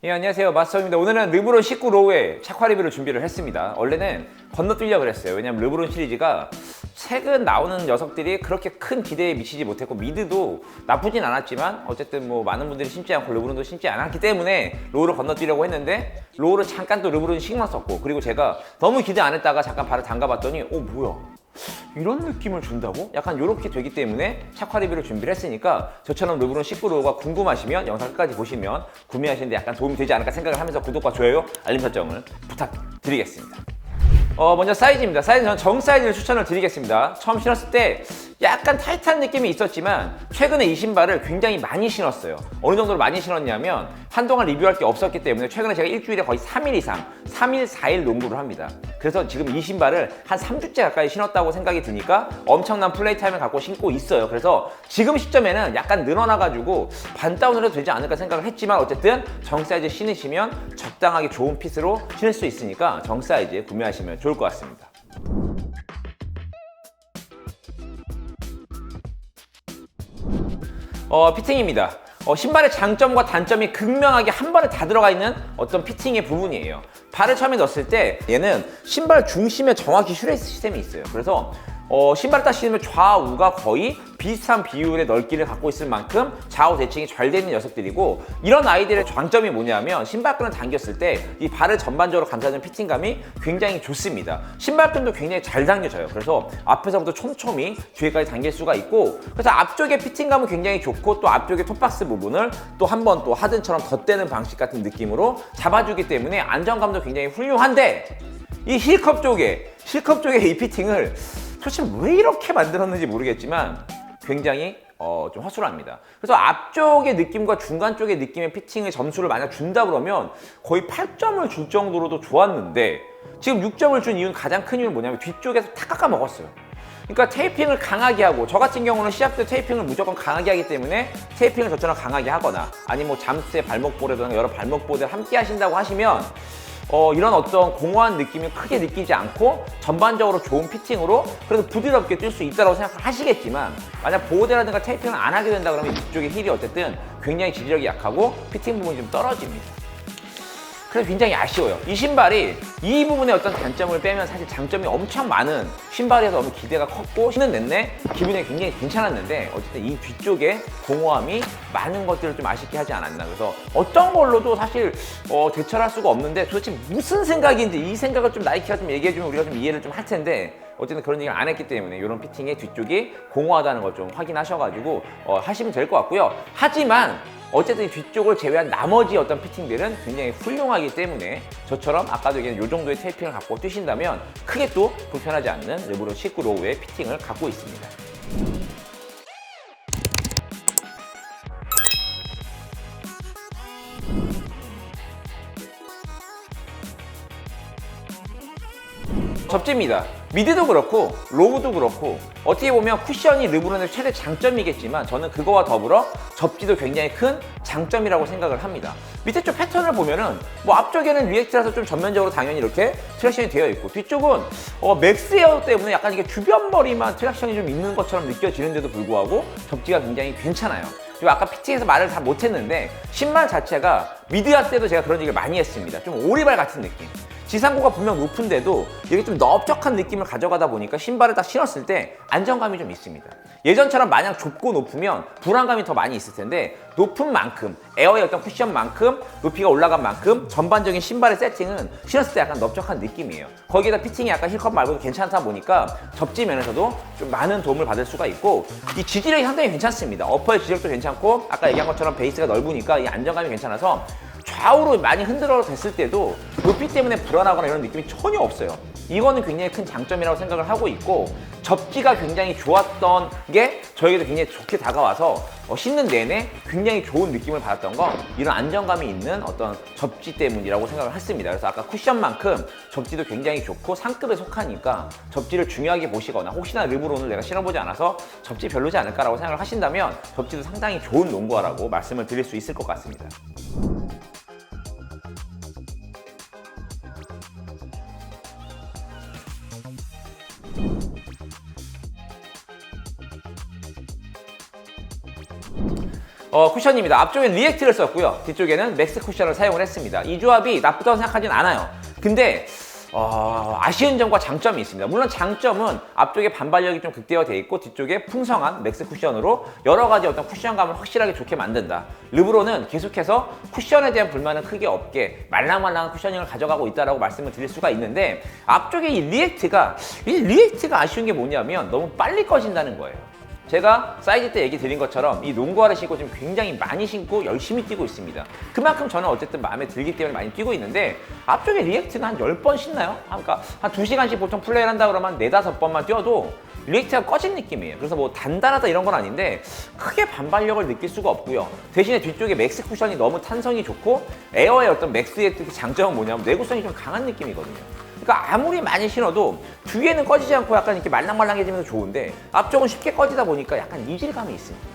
예, 안녕하세요. 마스터입니다. 오늘은 르브론 19 로우의 착화 리뷰를 준비를 했습니다. 원래는 건너뛰려고 그랬어요. 왜냐면 르브론 시리즈가 최근 나오는 녀석들이 그렇게 큰 기대에 미치지 못했고 미드도 나쁘진 않았지만 어쨌든 뭐 많은 분들이 신지 않고 르브론도 신지 않았기 때문에 로우를 건너뛰려고 했는데 로우를 잠깐 또 르브론 신경 썼고 그리고 제가 너무 기대 안 했다가 잠깐 발을 담가봤더니 뭐야 이런 느낌을 준다고? 약간 이렇게 되기 때문에 착화 리뷰를 준비를 했으니까 저처럼 르브론 19 로우가 궁금하시면 영상 끝까지 보시면 구매하시는데 약간 도움이 되지 않을까 생각을 하면서 구독과 좋아요, 알림 설정을 부탁드리겠습니다. 먼저 사이즈입니다. 사이즈는 정 사이즈를 추천을 드리겠습니다. 처음 신었을 때 약간 타이트한 느낌이 있었지만 최근에 이 신발을 굉장히 많이 신었어요. 어느 정도로 많이 신었냐면 한동안 리뷰할 게 없었기 때문에 최근에 제가 일주일에 거의 3일 이상 3일 4일 농구를 합니다. 그래서 지금 이 신발을 한 3주째 가까이 신었다고 생각이 드니까 엄청난 플레이 타임을 갖고 신고 있어요. 그래서 지금 시점에는 약간 늘어나가지고 반다운을 해도 되지 않을까 생각을 했지만 어쨌든 정 사이즈 신으시면 적당하게 좋은 핏으로 신을 수 있으니까 정 사이즈에 구매하시면 좋을 것 같습니다. 피팅입니다. 신발의 장점과 단점이 극명하게 한 번에 다 들어가 있는 어떤 피팅의 부분이에요. 발을 처음에 넣었을 때 얘는 신발 중심에 정확히 슈레이스 시스템이 있어을 그래서 신발을 딱 신으면 좌우가 거의 비슷한 비율의 넓기를 갖고 있을 만큼 좌우 대칭이 잘 되는 녀석들이고 이런 아이들의 장점이 뭐냐면 신발끈을 당겼을 때 이 발을 전반적으로 감싸는 피팅감이 굉장히 좋습니다. 신발끈도 굉장히 잘 당겨져요. 그래서 앞에서부터 촘촘히 뒤에까지 당길 수가 있고 그래서 앞쪽의 피팅감은 굉장히 좋고 또 앞쪽의 톱박스 부분을 또 한 번 또 하든처럼 덧대는 방식 같은 느낌으로 잡아주기 때문에 안정감도 굉장히 훌륭한데 이 힐컵 쪽에 이 피팅을 도대체 왜 이렇게 만들었는지 모르겠지만 굉장히 좀 허술합니다. 그래서 앞쪽의 느낌과 중간 쪽의 느낌의 피팅의 점수를 만약 준다 그러면 거의 8점을 줄 정도로도 좋았는데 지금 6점을 준 이유는 가장 큰 이유는 뭐냐면 뒤쪽에서 다 깎아 먹었어요. 그러니까 테이핑을 강하게 하고 저 같은 경우는 시합 때 테이핑을 무조건 강하게 하기 때문에 테이핑을 저처럼 강하게 하거나 아니면 뭐 잠수의 발목볼이라든가 여러 발목볼을 함께 하신다고 하시면 이런 어떤 공허한 느낌을 크게 느끼지 않고 전반적으로 좋은 피팅으로 그래도 부드럽게 뛸 수 있다고 생각을 하시겠지만 만약 보호대라든가 테이핑을 안 하게 된다 그러면 이쪽의 힐이 어쨌든 굉장히 지지력이 약하고 피팅 부분이 좀 떨어집니다. 그래서 굉장히 아쉬워요. 이 신발이 이 부분의 어떤 단점을 빼면 사실 장점이 엄청 많은 신발이라서 너무 기대가 컸고 신는 내내 기분이 굉장히 괜찮았는데 어쨌든 이 뒤쪽에 공허함이 많은 것들을 좀 아쉽게 하지 않았나. 그래서 어떤 걸로도 사실 대처를 할 수가 없는데 도대체 무슨 생각인지 이 생각을 좀 나이키가 좀 얘기해주면 우리가 좀 이해를 좀 할 텐데 어쨌든 그런 얘기를 안 했기 때문에 이런 피팅의 뒤쪽이 공허하다는 걸 좀 확인하셔가지고 하시면 될 것 같고요. 하지만 어쨌든 뒤쪽을 제외한 나머지 어떤 피팅들은 굉장히 훌륭하기 때문에 저처럼 아까도 얘기한 이 정도의 테이핑을 갖고 뛰신다면 크게 또 불편하지 않는 르브론 19 로우의 피팅을 갖고 있습니다. 접지입니다. 미드도 그렇고 로우도 그렇고 어떻게 보면 쿠션이 르브론의 최대 장점이겠지만 저는 그거와 더불어 접지도 굉장히 큰 장점이라고 생각을 합니다. 밑에 쪽 패턴을 보면은 뭐 앞쪽에는 리액트라서 좀 전면적으로 당연히 이렇게 트랙션이 되어 있고 뒤쪽은 맥스 에어 때문에 약간 이게 주변 머리만 트랙션이 좀 있는 것처럼 느껴지는데도 불구하고 접지가 굉장히 괜찮아요. 그리고 아까 피팅에서 말을 다 못했는데 신발 자체가 미드할 때도 제가 그런 얘기를 많이 했습니다. 좀 오리발 같은 느낌. 지상고가 분명 높은데도 이게 좀 넓적한 느낌을 가져가다 보니까 신발을 딱 신었을 때 안정감이 좀 있습니다. 예전처럼 마냥 좁고 높으면 불안감이 더 많이 있을 텐데 높은 만큼 에어의 어떤 쿠션만큼 높이가 올라간 만큼 전반적인 신발의 세팅은 신었을 때 약간 넓적한 느낌이에요. 거기에다 피팅이 약간 힐컵 말고도 괜찮다 보니까 접지 면에서도 좀 많은 도움을 받을 수가 있고 이 지지력이 상당히 괜찮습니다. 어퍼의 지지력도 괜찮고 아까 얘기한 것처럼 베이스가 넓으니까 이 안정감이 괜찮아서 좌우로 많이 흔들어 댔을 때도 높이 때문에 불안하거나 이런 느낌이 전혀 없어요. 이거는 굉장히 큰 장점이라고 생각을 하고 있고 접지가 굉장히 좋았던 게 저에게도 굉장히 좋게 다가와서 신는 내내 굉장히 좋은 느낌을 받았던 건 이런 안정감이 있는 어떤 접지 때문이라고 생각을 했습니다. 그래서 아까 쿠션만큼 접지도 굉장히 좋고 상급에 속하니까 접지를 중요하게 보시거나 혹시나 르브론을 내가 신어보지 않아서 접지 별로지 않을까라고 생각을 하신다면 접지도 상당히 좋은 농구화라고 말씀을 드릴 수 있을 것 같습니다. 쿠션입니다. 앞쪽엔 리액트를 썼고요. 뒤쪽에는 맥스 쿠션을 사용을 했습니다. 이 조합이 나쁘다고 생각하진 않아요. 근데 아쉬운 점과 장점이 있습니다. 물론 장점은 앞쪽에 반발력이 좀 극대화되어 있고 뒤쪽에 풍성한 맥스 쿠션으로 여러 가지 어떤 쿠션감을 확실하게 좋게 만든다. 르브론은 계속해서 쿠션에 대한 불만은 크게 없게 말랑말랑한 쿠셔닝을 가져가고 있다라고 말씀을 드릴 수가 있는데 앞쪽에 이 리액트가 아쉬운 게 뭐냐면 너무 빨리 꺼진다는 거예요. 제가 사이즈 때 얘기 드린 것처럼 이 농구화를 신고 지금 굉장히 많이 신고 열심히 뛰고 있습니다. 그만큼 저는 어쨌든 마음에 들기 때문에 많이 뛰고 있는데 앞쪽에 리액트는 한 10번 신나요? 그러니까 한 2시간씩 보통 플레이를 한다 그러면 4-5번만 뛰어도 리액트가 꺼진 느낌이에요. 그래서 뭐 단단하다 이런 건 아닌데 크게 반발력을 느낄 수가 없고요. 대신에 뒤쪽에 맥스 쿠션이 너무 탄성이 좋고 에어의 어떤 맥스의 특히 장점은 뭐냐면 내구성이 좀 강한 느낌이거든요. 그러니까 아무리 많이 신어도 뒤에는 꺼지지 않고 약간 이렇게 말랑말랑해지면서 좋은데 앞쪽은 쉽게 꺼지다 보니까 약간 이질감이 있습니다.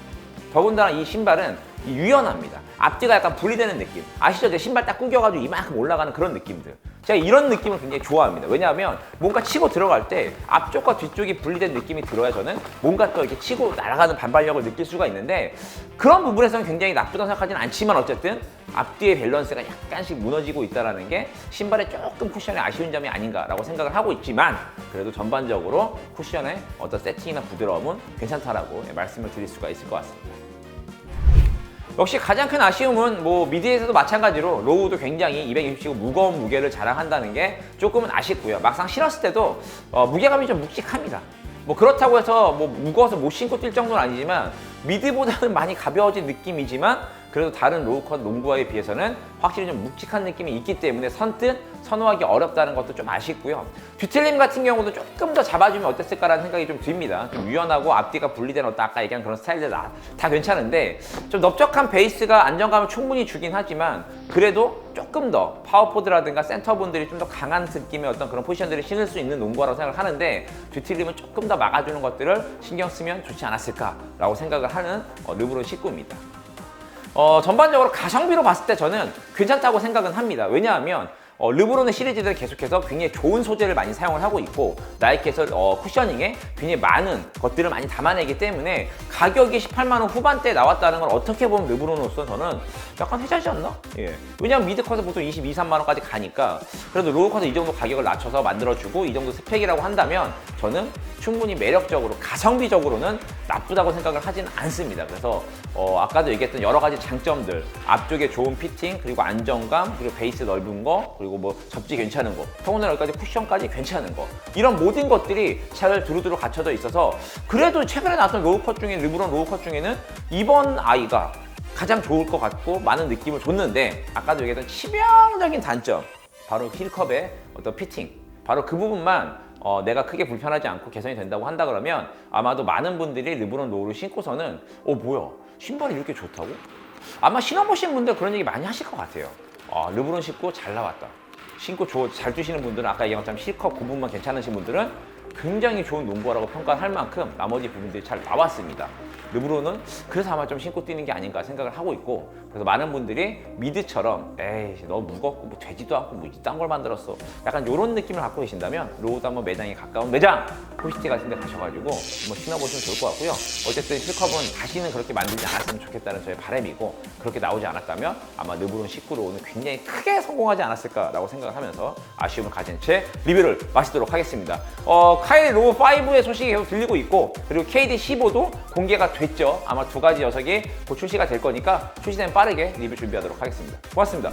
더군다나 이 신발은 유연합니다. 앞뒤가 약간 분리되는 느낌. 아시죠? 제 신발 딱 구겨가지고 이만큼 올라가는 그런 느낌들. 제가 이런 느낌을 굉장히 좋아합니다. 왜냐하면 뭔가 치고 들어갈 때 앞쪽과 뒤쪽이 분리된 느낌이 들어야 저는 뭔가 또 이렇게 치고 날아가는 반발력을 느낄 수가 있는데 그런 부분에서는 굉장히 나쁘다고 생각하지는 않지만 어쨌든 앞뒤의 밸런스가 약간씩 무너지고 있다는 게 신발에 조금 쿠션의 아쉬운 점이 아닌가라고 생각을 하고 있지만 그래도 전반적으로 쿠션의 어떤 세팅이나 부드러움은 괜찮다라고 말씀을 드릴 수가 있을 것 같습니다. 역시 가장 큰 아쉬움은 뭐 미드에서도 마찬가지로 로우도 굉장히 220이고 무거운 무게를 자랑한다는 게 조금은 아쉽고요. 막상 신었을 때도 무게감이 좀 묵직합니다. 뭐 그렇다고 해서 뭐 무거워서 못 신고 뛸 정도는 아니지만 미드보다는 많이 가벼워진 느낌이지만 그래도 다른 로우컷 농구화에 비해서는 확실히 좀 묵직한 느낌이 있기 때문에 선뜻 선호하기 어렵다는 것도 좀 아쉽고요. 듀틀림 같은 경우도 조금 더 잡아주면 어땠을까라는 생각이 좀 듭니다. 좀 유연하고 앞뒤가 분리된 어떤 아까 얘기한 그런 스타일들 다 괜찮은데 좀 넓적한 베이스가 안정감을 충분히 주긴 하지만 그래도 조금 더 파워포드라든가 센터분들이 좀 더 강한 느낌의 어떤 그런 포지션들을 신을 수 있는 농구화라고 생각을 하는데 듀틀림은 조금 더 막아주는 것들을 신경 쓰면 좋지 않았을까라고 생각을 하는 르브론 19입니다. 전반적으로 가성비로 봤을 때 저는 괜찮다고 생각은 합니다. 왜냐하면 르브론의 시리즈들은 계속해서 굉장히 좋은 소재를 많이 사용을 하고 있고 나이키에서 쿠셔닝에 굉장히 많은 것들을 많이 담아내기 때문에 가격이 18만 원 후반대에 나왔다는 건 어떻게 보면 르브론으로서 저는 약간 해자지 않나? 예. 왜냐하면 미드컷은 보통 22, 3만 원까지 가니까 그래도 로우컷은 이 정도 가격을 낮춰서 만들어주고 이 정도 스펙이라고 한다면 저는 충분히 매력적으로 가성비적으로는 나쁘다고 생각을 하지는 않습니다. 그래서 아까도 얘기했던 여러 가지 장점들 앞쪽에 좋은 피팅 그리고 안정감 그리고 베이스 넓은 거 그리고 뭐 접지 괜찮은 거 더군다나 여기까지 쿠션까지 괜찮은 거 이런 모든 것들이 잘 두루두루 갖춰져 있어서 그래도 최근에 나왔던 로우컷 중에 르브론 로우컷 중에는 이번 아이가 가장 좋을 것 같고 많은 느낌을 줬는데 아까도 얘기했던 치명적인 단점 바로 힐컵의 어떤 피팅 바로 그 부분만 내가 크게 불편하지 않고 개선이 된다고 한다 그러면 아마도 많은 분들이 르브론 로우를 신고서는 뭐야 신발이 이렇게 좋다고? 아마 신어보신 분들 그런 얘기 많이 하실 것 같아요. 르브론 신고 잘 나왔다. 신고 잘 뛰시는 분들은 아까 얘기한 것처럼 실컷 구분만 괜찮으신 분들은 굉장히 좋은 농구화라고 평가할 만큼 나머지 부분들이 잘 나왔습니다. 르브론은 그래서 아마 좀 신고 뛰는 게 아닌가 생각을 하고 있고 그래서 많은 분들이 미드처럼 에이 너무 무겁고 뭐 되지도 않고 뭐 이딴 걸 만들었어 약간 이런 느낌을 갖고 계신다면 로우도 한번 매장에 가까운 매장 포시티 같은 데 가셔가지고 한번 신어보시면 좋을 것 같고요. 어쨌든 실컵은 다시는 그렇게 만들지 않았으면 좋겠다는 저의 바람이고 그렇게 나오지 않았다면 아마 르브론 19로우는 굉장히 크게 성공하지 않았을까라고 생각을 하면서 아쉬움을 가진 채 리뷰를 마치도록 하겠습니다. 카일 로우 5의 소식이 계속 들리고 있고 그리고 KD 15도 공개가 됐죠. 아마 두 가지 녀석이 곧 출시가 될 거니까 출시되면 빠르게 리뷰 준비하도록 하겠습니다. 고맙습니다.